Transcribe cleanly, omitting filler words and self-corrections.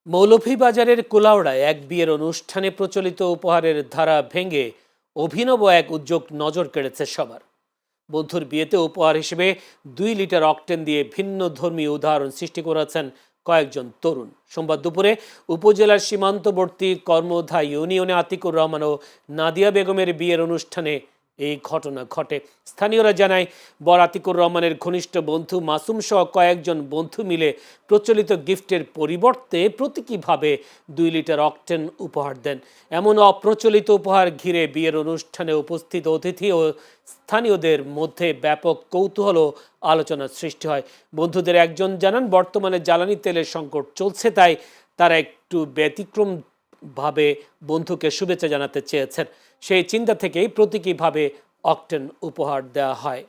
মৌলভীবাজারের কুলাউড়ায় এক বিয়ের অনুষ্ঠানে প্রচলিত উপহারের ধারা ভেঙে অভিনব এক উদ্যোগ নজর কেড়েছে সবার। বন্ধুর বিয়েতে উপহার হিসেবে 2 লিটার অকটেন দিয়ে ভিন্ন ধর্মীয় উদাহরণ সৃষ্টি করেছেন কয়েকজন তরুণ। সোমবার দুপুরে উপজেলার সীমান্তবর্তী কর্মধা ইউনিয়নে আতিকুর রহমান ও নাদিয়া বেগমের বিয়ের অনুষ্ঠানে এই ঘটনা ঘটে। স্থানীয়রা জানায়, বর আতিকুর রহমানের ঘনিষ্ঠ বন্ধু মাসুম সহ কয়েকজন বন্ধু মিলে প্রচলিত গিফটের পরিবর্তে প্রতীকীভাবে 2 লিটার অকটেন উপহার দেন। এমন অপ্রচলিত উপহার ঘিরে বিয়ের অনুষ্ঠানে উপস্থিত অতিথি ও স্থানীয়দের মধ্যে ব্যাপক কৌতূহল ও আলোচনার সৃষ্টি হয়। বন্ধুদের একজন জানান, বর্তমানে জ্বালানি তেলের সংকট চলছে, তাই তারা একটু ব্যতিক্রম ভাবে বন্ধুকে শুভেচ্ছা জানাতে চেয়েছেন। সেই চিন্তা থেকেই প্রতীকীভাবে অকটেন উপহার দেওয়া হয়।